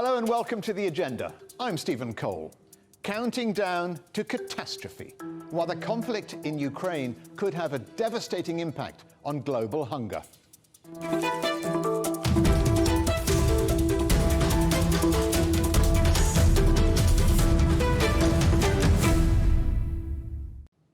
Hello and welcome to The Agenda. I'm Stephen Cole. Counting down to catastrophe, while the conflict in Ukraine could have a devastating impact on global hunger.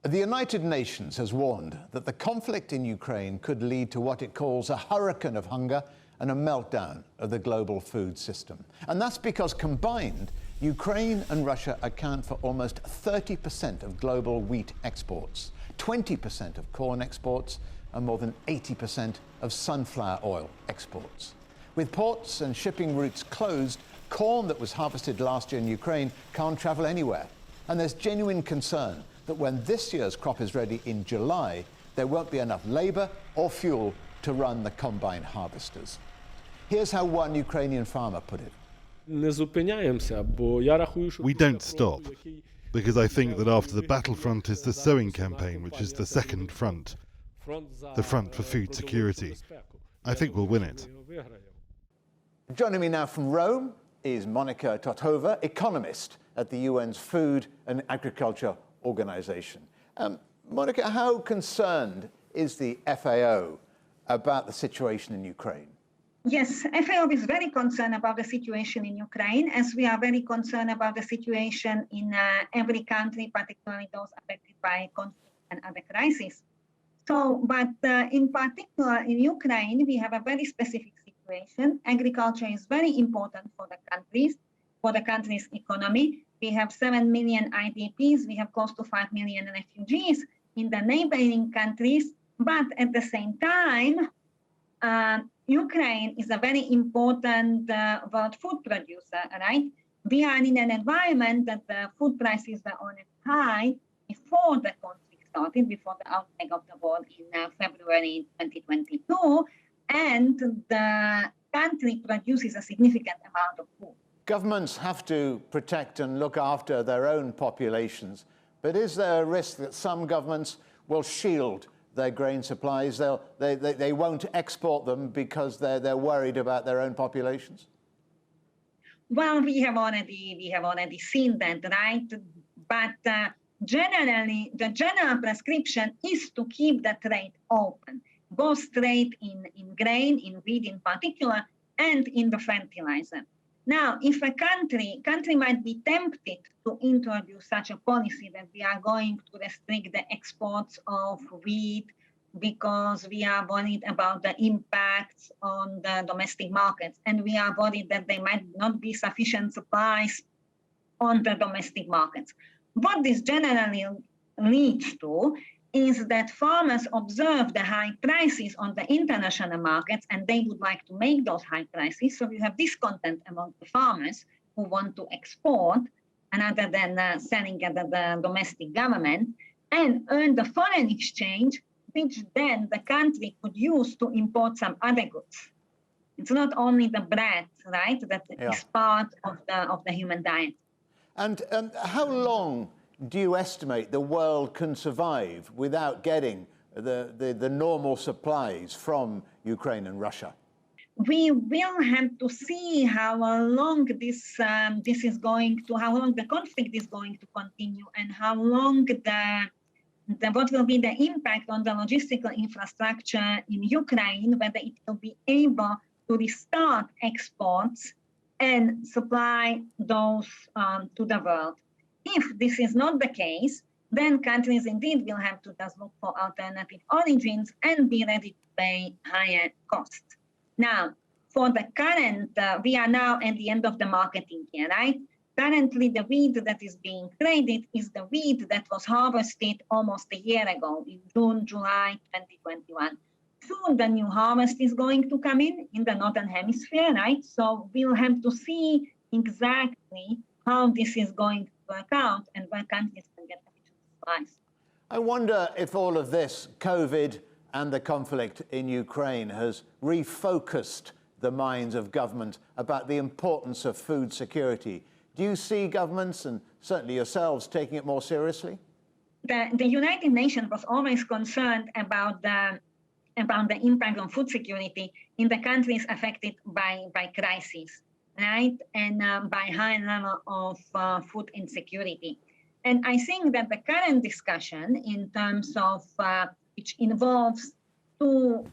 The United Nations has warned that the conflict in Ukraine could lead to what it calls a hurricane of hunger and a meltdown of the global food system. And that's because combined, Ukraine and Russia account for almost 30% of global wheat exports, 20% of corn exports, and more than 80% of sunflower oil exports. With ports and shipping routes closed, corn that was harvested last year in Ukraine can't travel anywhere. And there's genuine concern that when this year's crop is ready in July, there won't be enough labor or fuel to run the combine harvesters. Here's how one Ukrainian farmer put it. We don't stop, because I think that after the battlefront is the sowing campaign, which is the second front, the front for food security. I think we'll win it. Joining me now from Rome is Monika Tothova, economist at the UN's Food and Agriculture Organization. Monika, how concerned is the FAO about the situation in Ukraine? Yes, FAO is very concerned about the situation in Ukraine, as we are very concerned about the situation in every country, particularly those affected by conflict and other crises. But in particular in Ukraine, we have a very specific situation. Agriculture is very important for the country's economy. We have 7 million IDPs, we have close to 5 million refugees in the neighboring countries, but at the same time, Ukraine is a very important world food producer, right? We are in an environment that the food prices were on a high before the conflict started, before the outbreak of the war in February 2022, and the country produces a significant amount of food. Governments have to protect and look after their own populations, but is there a risk that some governments will shield their grain supplies? They won't export them because they're worried about their own populations? Well, we have already seen that, right? But generally, the general prescription is to keep the trade open, both trade in grain, in wheat in particular, and in the fertilizer. Now, if a country might be tempted to introduce such a policy that we are going to restrict the exports of wheat because we are worried about the impacts on the domestic markets, and we are worried that there might not be sufficient supplies on the domestic markets. What this generally leads to is that farmers observe the high prices on the international markets, and they would like to make those high prices. So you have discontent among the farmers who want to export, rather than selling at the domestic government, and earn the foreign exchange, which then the country could use to import some other goods. It's not only the bread, right, that is part of the human diet. And how long do you estimate the world can survive without getting the normal supplies from Ukraine and Russia? We will have to see how long how long the conflict is going to continue, and how long what will be the impact on the logistical infrastructure in Ukraine, whether it will be able to restart exports and supply those to the world. If this is not the case, then countries indeed will have to just look for alternative origins and be ready to pay higher costs. Now, for the current, we are now at the end of the marketing year, right? Currently, the wheat that is being traded is the wheat that was harvested almost a year ago, in June, July 2021. Soon the new harvest is going to come in the Northern Hemisphere, right? So we'll have to see exactly how this is going to work out and where countries can get sufficient supplies. I wonder if all of this, COVID and the conflict in Ukraine, has refocused the minds of government about the importance of food security. Do you see governments, and certainly yourselves, taking it more seriously? The United Nations was always concerned about the impact on food security in the countries affected by crises. right? And by high level of food insecurity. And I think that the current discussion in terms of which involves two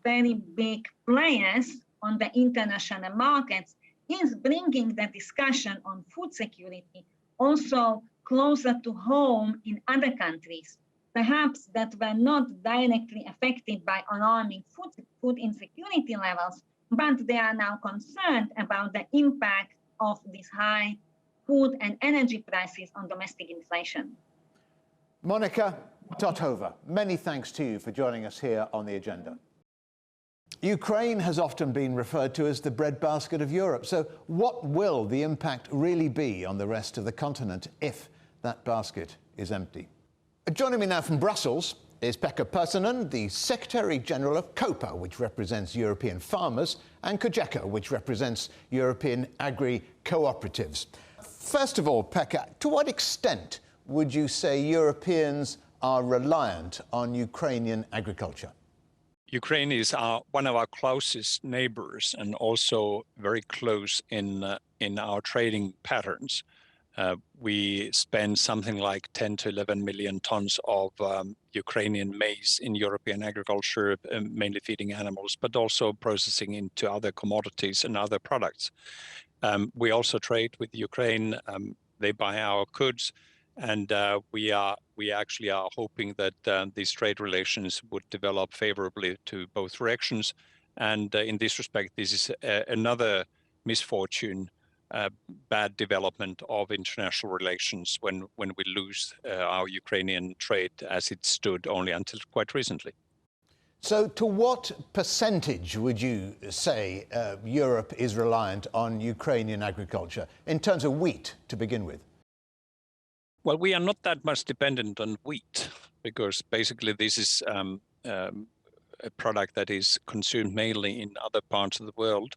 very big players on the international markets is bringing the discussion on food security also closer to home in other countries, perhaps that were not directly affected by alarming food insecurity levels, but they are now concerned about the impact of these high food and energy prices on domestic inflation. Monika Tothova, many thanks to you for joining us here on The Agenda. Ukraine has often been referred to as the breadbasket of Europe. So what will the impact really be on the rest of the continent if that basket is empty? Joining me now from Brussels is Pekka Pärssinen, the Secretary-General of COPA, which represents European farmers, and COGECA, which represents European agri-cooperatives. First of all, Pekka, to what extent would you say Europeans are reliant on Ukrainian agriculture? Ukraine is one of our closest neighbors and also very close in our trading patterns. We spend something like 10 to 11 million tons of Ukrainian maize in European agriculture, mainly feeding animals, but also processing into other commodities and other products. We also trade with Ukraine. They buy our goods. And we actually are hoping that these trade relations would develop favorably to both directions. And in this respect, this is another misfortune, bad development of international relations when we lose our Ukrainian trade as it stood only until quite recently. So to what percentage would you say Europe is reliant on Ukrainian agriculture in terms of wheat to begin with? Well, we are not that much dependent on wheat because basically this is a product that is consumed mainly in other parts of the world.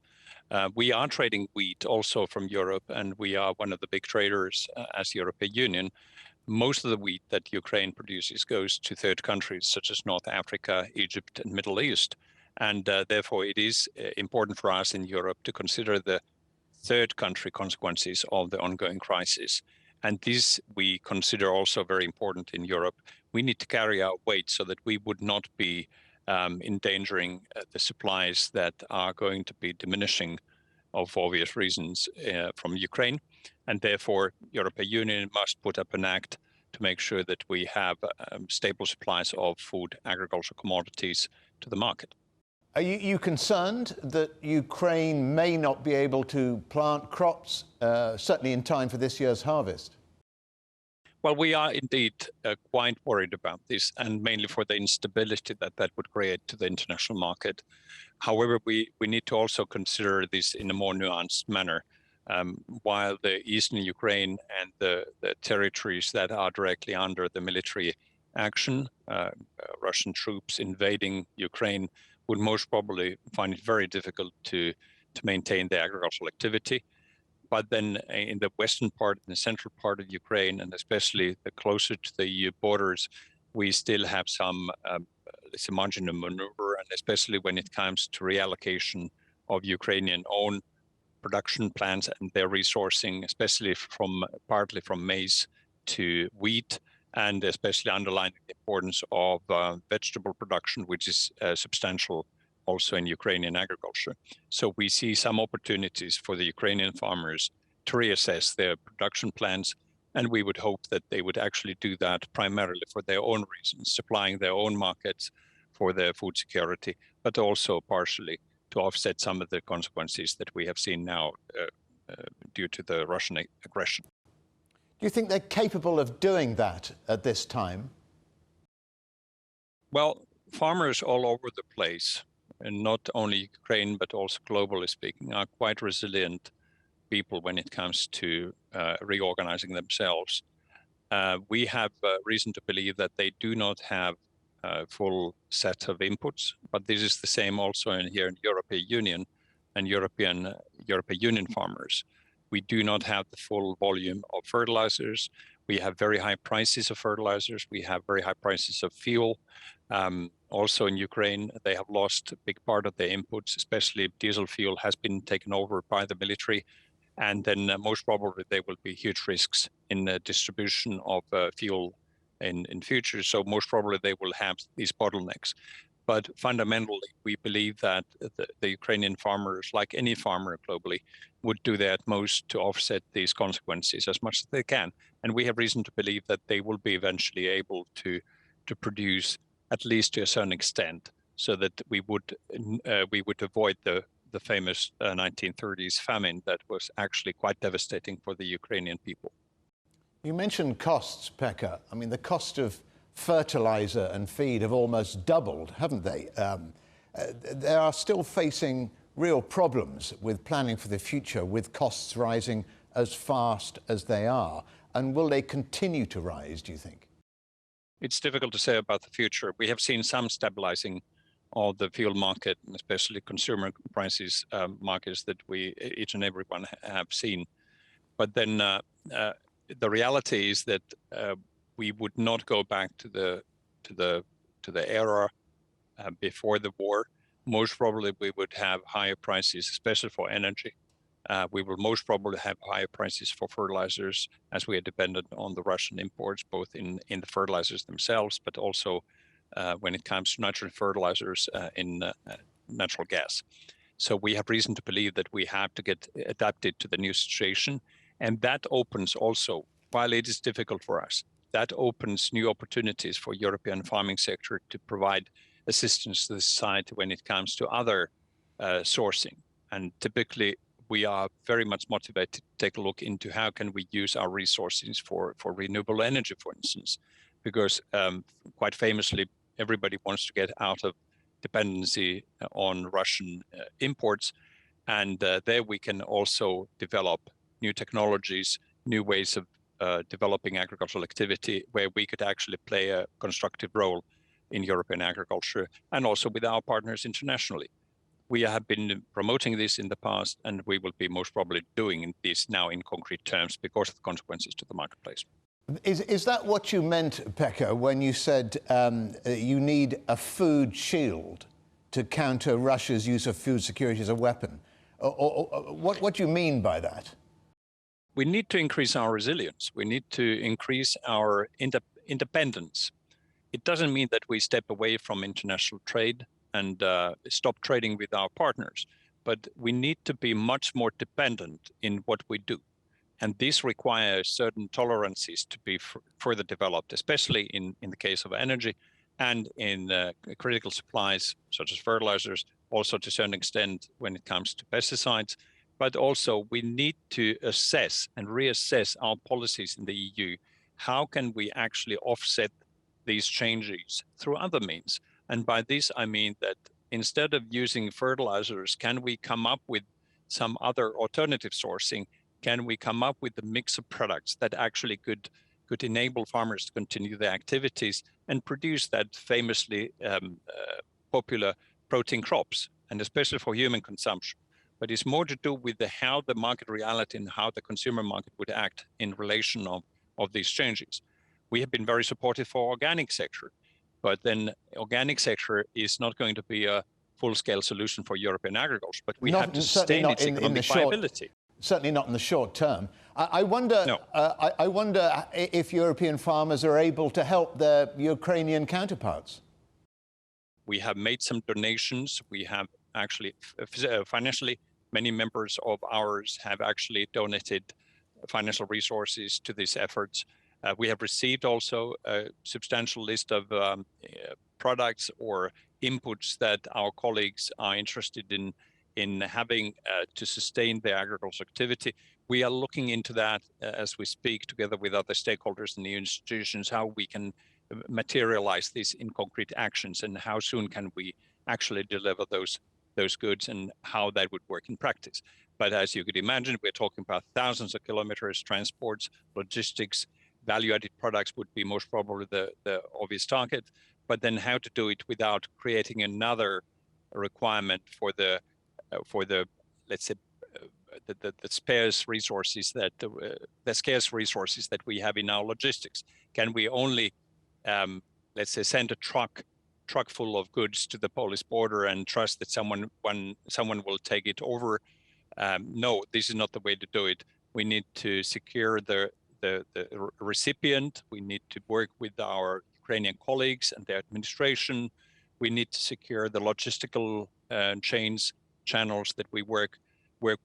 We are trading wheat also from Europe, and we are one of the big traders as European Union. Most of the wheat that Ukraine produces goes to third countries such as North Africa, Egypt, and Middle East. And therefore, it is important for us in Europe to consider the third country consequences of the ongoing crisis. And this we consider also very important in Europe. We need to carry our weight so that we would not be endangering the supplies that are going to be diminishing of obvious reasons from Ukraine. And therefore, European Union must put up an act to make sure that we have stable supplies of food, agricultural commodities to the market. Are you concerned that Ukraine may not be able to plant crops, certainly in time for this year's harvest? Well, we are indeed quite worried about this, and mainly for the instability that would create to the international market. However, we need to also consider this in a more nuanced manner. While the eastern Ukraine and the territories that are directly under the military action, Russian troops invading Ukraine, would most probably find it very difficult to maintain the agricultural activity. But then in the western part, in the central part of Ukraine, and especially the closer to the EU borders, we still have some margin of maneuver, and especially when it comes to reallocation of Ukrainian own production plants and their resourcing, especially partly from maize to wheat, and especially underlining the importance of vegetable production, which is substantial also in Ukrainian agriculture. So we see some opportunities for the Ukrainian farmers to reassess their production plans, and we would hope that they would actually do that primarily for their own reasons, supplying their own markets for their food security, but also partially to offset some of the consequences that we have seen now due to the Russian aggression. Do you think they're capable of doing that at this time? Well, farmers all over the place, and not only Ukraine, but also globally speaking, are quite resilient people when it comes to reorganizing themselves. We have reason to believe that they do not have a full set of inputs, but this is the same also here in European Union and European Union farmers. We do not have the full volume of fertilizers. We have very high prices of fertilizers. We have very high prices of fuel. Also in Ukraine, they have lost a big part of their inputs, especially diesel fuel has been taken over by the military. And then most probably there will be huge risks in the distribution of fuel in future. So most probably they will have these bottlenecks. But fundamentally, we believe that the Ukrainian farmers, like any farmer globally, would do their utmost to offset these consequences as much as they can. And we have reason to believe that they will be eventually able to produce at least to a certain extent, so that we would avoid the famous 1930s famine that was actually quite devastating for the Ukrainian people. You mentioned costs, Pekka. I mean, the cost of fertilizer and feed have almost doubled, haven't they? They are still facing real problems with planning for the future, with costs rising as fast as they are. And will they continue to rise, do you think? It's difficult to say about the future. We have seen some stabilizing of the fuel market, and especially consumer prices markets that we each and everyone have seen. But then the reality is that we would not go back to the era before the war. Most probably we would have higher prices, especially for energy. We will most probably have higher prices for fertilizers, as we are dependent on the Russian imports, both in the fertilizers themselves, but also when it comes to nitrogen fertilizers in natural gas. So we have reason to believe that we have to get adapted to the new situation. And that opens also, while it is difficult for us, that opens new opportunities for European farming sector to provide assistance to the society when it comes to other sourcing. And typically, we are very much motivated to take a look into how can we use our resources for renewable energy, for instance, because quite famously, everybody wants to get out of dependency on Russian imports. And there we can also develop new technologies, new ways of developing agricultural activity where we could actually play a constructive role in European agriculture and also with our partners internationally. We have been promoting this in the past, and we will be most probably doing this now in concrete terms because of the consequences to the marketplace. Is that what you meant, Pekka, when you said you need a food shield to counter Russia's use of food security as a weapon? What do you mean by that? We need to increase our resilience. We need to increase our independence. It doesn't mean that we step away from international trade and stop trading with our partners, but we need to be much more dependent in what we do. And this requires certain tolerances to be further developed, especially in the case of energy and in critical supplies such as fertilizers, also to a certain extent when it comes to pesticides. But also we need to assess and reassess our policies in the EU. How can we actually offset these changes through other means? And by this, I mean that instead of using fertilizers, can we come up with some other alternative sourcing? Can we come up with a mix of products that actually could enable farmers to continue their activities and produce that famously popular protein crops, and especially for human consumption? But it's more to do with how the market reality and how the consumer market would act in relation of these changes. We have been very supportive for organic sector, but then organic sector is not going to be a full-scale solution for European agriculture, but we have to sustain its economic viability. Certainly not in the short term. I wonder if European farmers are able to help their Ukrainian counterparts. We have made some donations. We have actually financially, many members of ours have actually donated financial resources to these efforts. We have received also a substantial list of products or inputs that our colleagues are interested in having to sustain their agricultural activity. We are looking into that as we speak, together with other stakeholders and the institutions, how we can materialize this in concrete actions and how soon can we actually deliver those goods and how that would work in practice. But as you could imagine, we're talking about thousands of kilometers, transports, logistics. Value-added products would be most probably the obvious target, but then how to do it without creating another requirement for the let's say the scarce resources that we have in our logistics. Can we only let's say send a truck truck full of goods to the Polish border and trust that someone will take it over. No, this is not the way to do it. We need to secure the recipient. We need to work with our Ukrainian colleagues and their administration. We need to secure the logistical channels that we work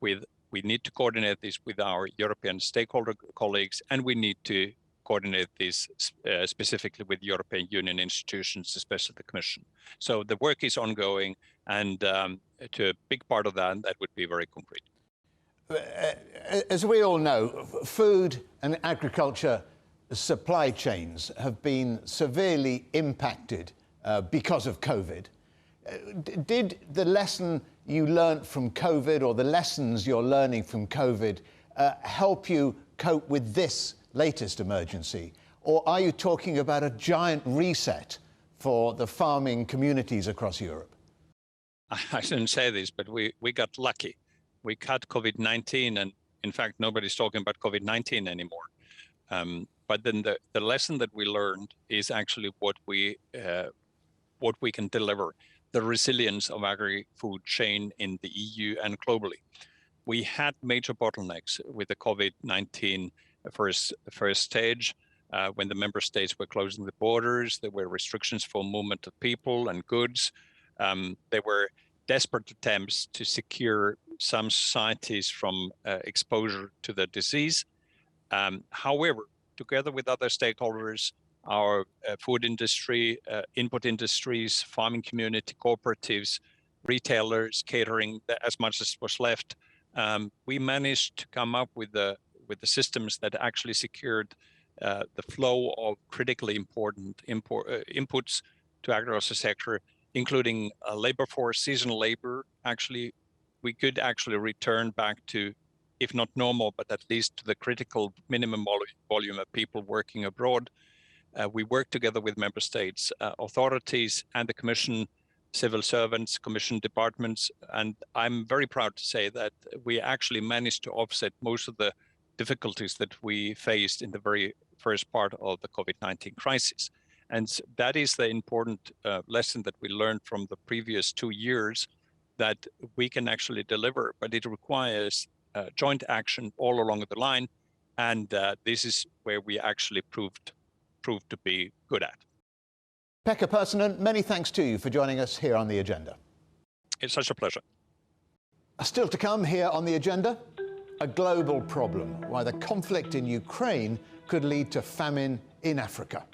with. We need to coordinate this with our European stakeholder colleagues, and we need to coordinate this specifically with European Union institutions, especially the Commission. So the work is ongoing, and to a big part of that would be very concrete. As we all know, food and agriculture supply chains have been severely impacted because of COVID. Did the lesson you learned from COVID, or the lessons you're learning from COVID, help you cope with this latest emergency? Or are you talking about a giant reset for the farming communities across Europe? I shouldn't say this, but we got lucky. We cut COVID-19, and in fact, nobody's talking about COVID-19 anymore. But then the lesson that we learned is actually what we can deliver, the resilience of agri-food chain in the EU and globally. We had major bottlenecks with the COVID-19 first stage, when the member states were closing the borders. There were restrictions for movement of people and goods. There were desperate attempts to secure some societies from exposure to the disease. However, together with other stakeholders, our food industry, input industries, farming community, cooperatives, retailers, catering, as much as was left, we managed to come up with the systems that actually secured the flow of critically important inputs to agriculture sector, including labor force, seasonal labor. Actually, we could actually return back to, if not normal, but at least to the critical minimum volume of people working abroad. We work together with member states, authorities, and the Commission, civil servants, Commission departments, and I'm very proud to say that we actually managed to offset most of the difficulties that we faced in the very first part of the COVID-19 crisis. And that is the important lesson that we learned from the previous 2 years, that we can actually deliver, but it requires joint action all along the line. And this is where we actually proved to be good at. Pekka Pärssinen, many thanks to you for joining us here on The Agenda. It's such a pleasure. Still to come here on The Agenda, a global problem, why the conflict in Ukraine could lead to famine in Africa.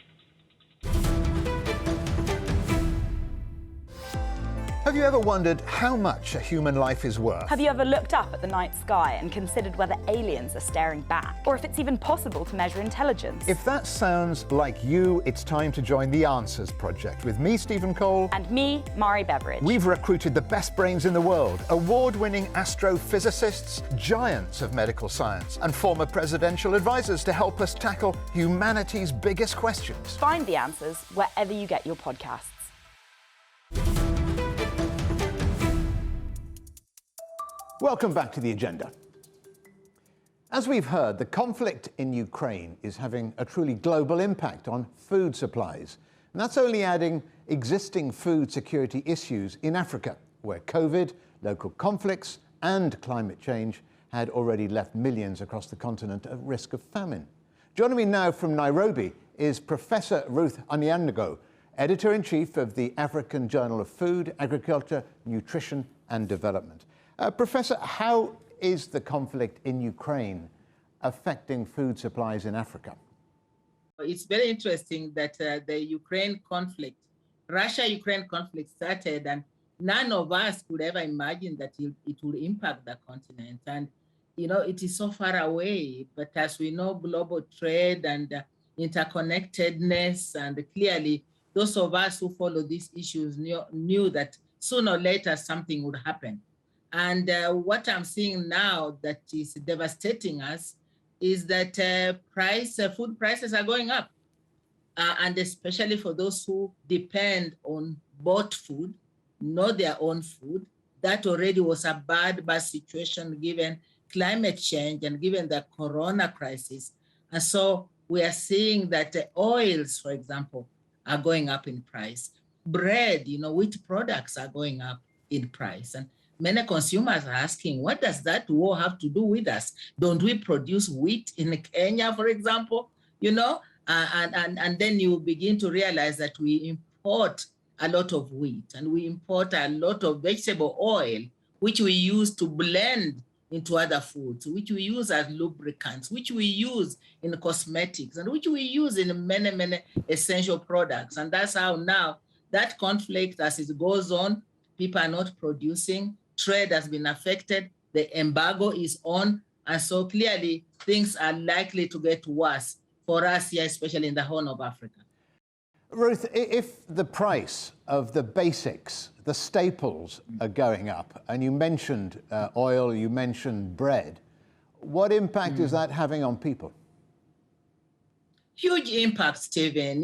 Have you ever wondered how much a human life is worth? Have you ever looked up at the night sky and considered whether aliens are staring back? Or if it's even possible to measure intelligence? If that sounds like you, it's time to join the Answers Project with me, Stephen Cole. And me, Mari Beveridge. We've recruited the best brains in the world, award-winning astrophysicists, giants of medical science, and former presidential advisors to help us tackle humanity's biggest questions. Find the answers wherever you get your podcasts. Welcome back to The Agenda. As we've heard, the conflict in Ukraine is having a truly global impact on food supplies. And that's only adding existing food security issues in Africa, where COVID, local conflicts, and climate change had already left millions across the continent at risk of famine. Joining me now from Nairobi is Professor Ruth Onyango, Editor-in-Chief of the African Journal of Food, Agriculture, Nutrition and Development. Professor, how is the conflict in Ukraine affecting food supplies in Africa? It's very interesting that the Ukraine conflict, Russia-Ukraine conflict started, and none of us could ever imagine that it would impact the continent. And, you know, it is so far away, but as we know, global trade and interconnectedness, and clearly those of us who follow these issues knew that sooner or later something would happen. And what I'm seeing now that is devastating us is that food prices are going up. And especially for those who depend on bought food, not their own food. That already was a bad situation given climate change and given the corona crisis. And so we are seeing that oils, for example, are going up in price. bread, wheat products are going up in price. And many consumers are asking, what does that war have to do with us? Don't we produce wheat in Kenya, for example? And then you begin to realize that we import a lot of wheat and we import a lot of vegetable oil, which we use to blend into other foods, which we use as lubricants, which we use in cosmetics, and which we use in many, many essential products. And that's how now that conflict, as it goes on, people are not producing, trade has been affected, the embargo is on, and so clearly things are likely to get worse for us here, especially in the Horn of Africa. Ruth, if the price of the basics, the staples are going up, and you mentioned oil, you mentioned bread, what impact is that having on people? Huge impact, Stephen.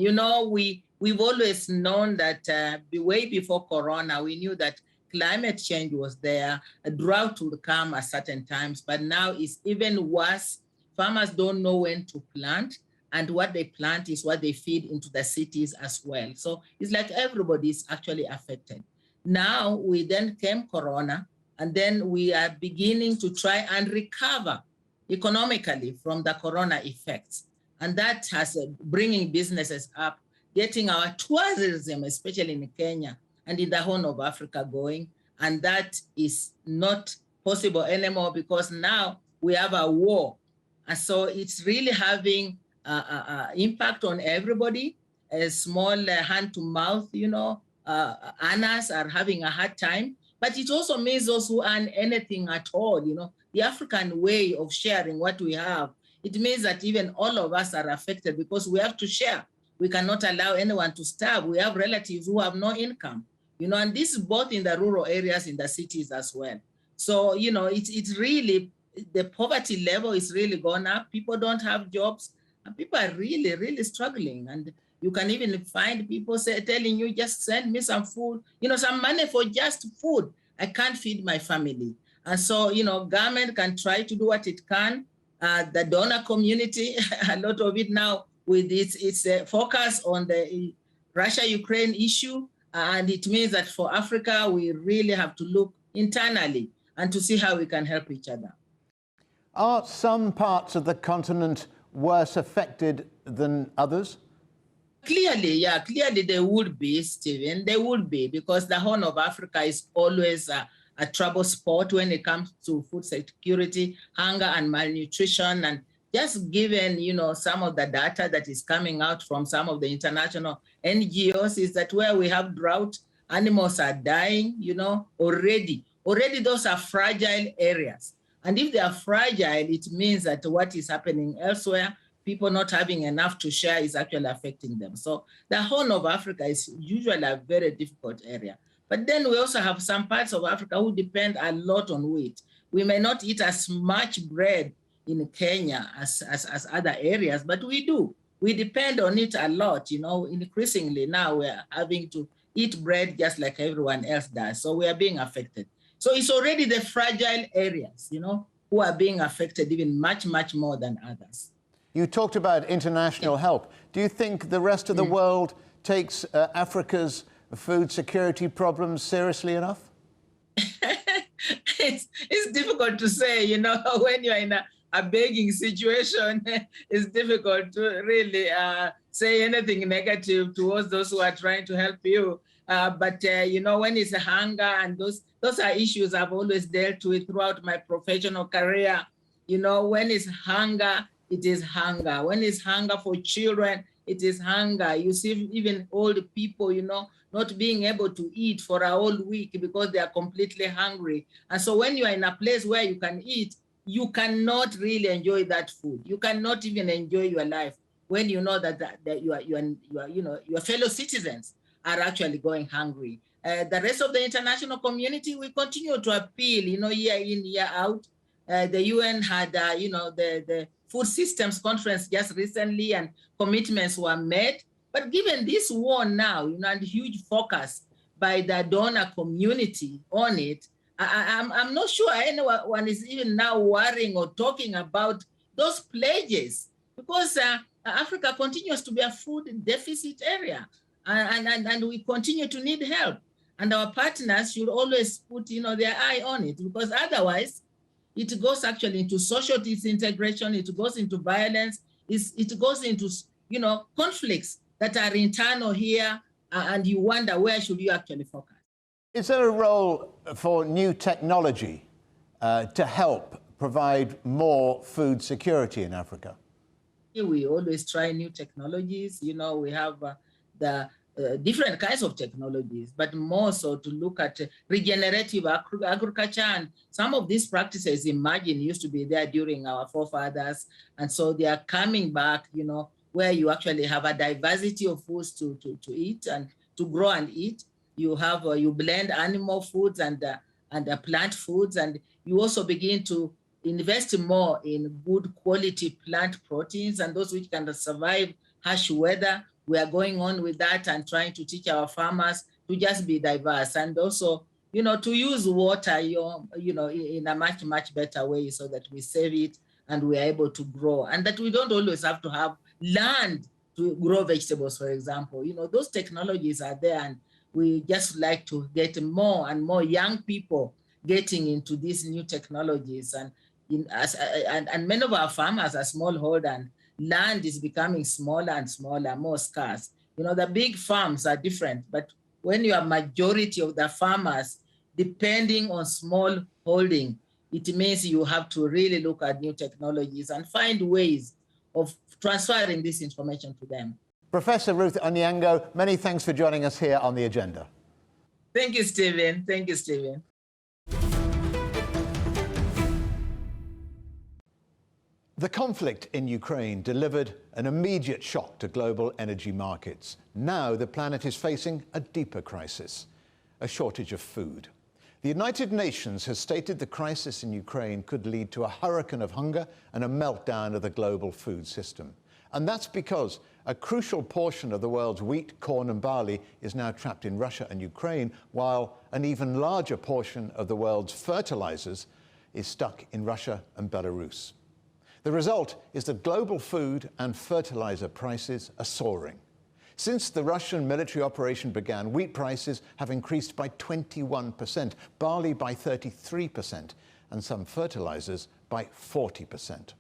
We've always known that way before Corona, we knew that climate change was there, a drought would come at certain times, but now it's even worse. Farmers don't know when to plant, and what they plant is what they feed into the cities as well. So it's like everybody's actually affected. Now we then came Corona, and then we are beginning to try and recover economically from the Corona effects. And that has bringing businesses up, getting our tourism, especially in Kenya and in the Horn of Africa, going. And that is not possible anymore because now we have a war. And so it's really having impact on everybody. A small hand to mouth, earners are having a hard time. But it also means those who earn anything at all, the African way of sharing what we have. It means that even all of us are affected because we have to share. We cannot allow anyone to starve. We have relatives who have no income, and this is both in the rural areas, in the cities as well. So, it's really, the poverty level is really gone up. People don't have jobs, and people are really, really struggling. And you can even find people telling you, just send me some food, some money for just food. I can't feed my family. And so, government can try to do what it can. The donor community, a lot of it now with its focus on the Russia-Ukraine issue. And it means that for Africa, we really have to look internally and to see how we can help each other. Are some parts of the continent worse affected than others? Clearly there would be, Stephen. There would be, because the Horn of Africa is always a trouble spot when it comes to food security, hunger and malnutrition. And just given, some of the data that is coming out from some of the international NGOs is that where we have drought, animals are dying, already. Already those are fragile areas. And if they are fragile, it means that what is happening elsewhere, people not having enough to share, is actually affecting them. So the Horn of Africa is usually a very difficult area. But then we also have some parts of Africa who depend a lot on wheat. We may not eat as much bread in Kenya as other areas, but we do. We depend on it a lot, increasingly now we're having to eat bread just like everyone else does. So we are being affected. So it's already the fragile areas, who are being affected even much, much more than others. You talked about international help. Do you think the rest of the world takes Africa's food security problems seriously enough? It's difficult to say, when you're in a begging situation, it's difficult to really say anything negative towards those who are trying to help you. But when it's a hunger, and those are issues I've always dealt with throughout my professional career. When it's hunger, it is hunger. When it's hunger for children, it is hunger. You see even old people, not being able to eat for a whole week because they are completely hungry. And so when you are in a place where you can eat, you cannot really enjoy that food. You cannot even enjoy your life when you know that your fellow citizens are actually going hungry. The rest of the international community, we continue to appeal, year in, year out. The UN had, the Food Systems Conference just recently, and commitments were made. But given this war now, and huge focus by the donor community on it, I'm not sure anyone is even now worrying or talking about those pledges, because Africa continues to be a food deficit area. and we continue to need help. And our partners should always put, their eye on it, because otherwise it goes actually into social disintegration, it goes into violence, it goes into, conflicts that are internal here, and you wonder, where should you actually focus? Is there a role for new technology to help provide more food security in Africa? We always try new technologies. We have the different kinds of technologies, but more so to look at regenerative agriculture. And some of these practices, imagine, used to be there during our forefathers. And so they are coming back, where you actually have a diversity of foods to eat and to grow and eat. You have, you blend animal foods and plant foods, and you also begin to invest more in good quality plant proteins and those which can survive harsh weather. We are going on with that and trying to teach our farmers to just be diverse, and also, to use water, in a much, much better way, so that we save it and we are able to grow, and that we don't always have to have land to grow vegetables, for example. Those technologies are there, and we just like to get more and more young people getting into these new technologies. And many of our farmers are smallholder, and land is becoming smaller and smaller, more scarce. The big farms are different, but when you have majority of the farmers depending on small holding, it means you have to really look at new technologies and find ways of transferring this information to them. Professor Ruth Onyango, many thanks for joining us here on The Agenda. Thank you, Stephen. Thank you, Stephen. The conflict in Ukraine delivered an immediate shock to global energy markets. Now the planet is facing a deeper crisis, a shortage of food. The United Nations has stated the crisis in Ukraine could lead to a hurricane of hunger and a meltdown of the global food system. And that's because a crucial portion of the world's wheat, corn and barley is now trapped in Russia and Ukraine, while an even larger portion of the world's fertilizers is stuck in Russia and Belarus. The result is that global food and fertilizer prices are soaring. Since the Russian military operation began, wheat prices have increased by 21%, barley by 33%, and some fertilizers by 40%.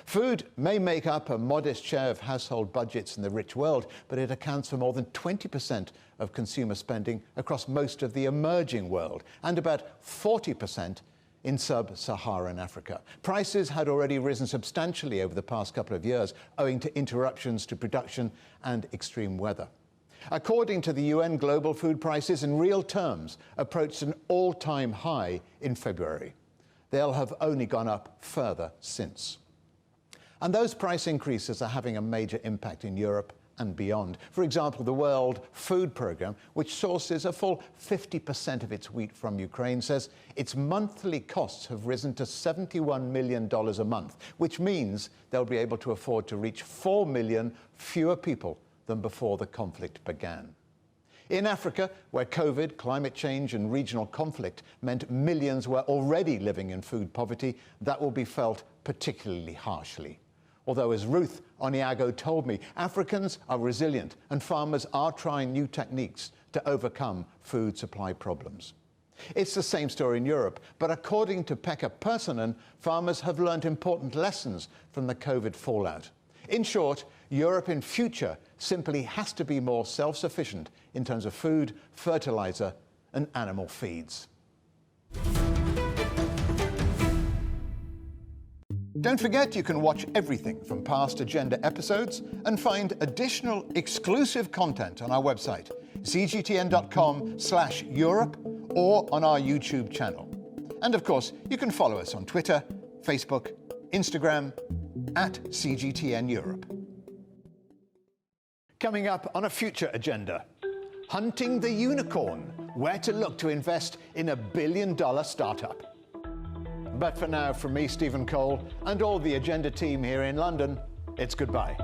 Food may make up a modest share of household budgets in the rich world, but it accounts for more than 20% of consumer spending across most of the emerging world, and about 40% in sub-Saharan Africa. Prices had already risen substantially over the past couple of years, owing to interruptions to production and extreme weather. According to the UN, global food prices in real terms approached an all-time high in February. They'll have only gone up further since. And those price increases are having a major impact in Europe and beyond. For example, the World Food Programme, which sources a full 50% of its wheat from Ukraine, says its monthly costs have risen to $71 million a month, which means they'll be able to afford to reach 4 million fewer people than before the conflict began. In Africa, where COVID, climate change and regional conflict meant millions were already living in food poverty, that will be felt particularly harshly. Although, as Ruth Onyango told me, Africans are resilient and farmers are trying new techniques to overcome food supply problems. It's the same story in Europe, but according to Pekka Perssonen, farmers have learned important lessons from the COVID fallout. In short, Europe in future simply has to be more self-sufficient in terms of food, fertilizer and animal feeds. Don't forget you can watch everything from past Agenda episodes and find additional exclusive content on our website, cgtn.com/Europe, or on our YouTube channel. And of course, you can follow us on Twitter, Facebook, Instagram, @CGTN Europe. Coming up on a future Agenda, hunting the unicorn, where to look to invest in a billion-dollar startup. But for now, from me, Stephen Cole, and all the Agenda team here in London, it's goodbye.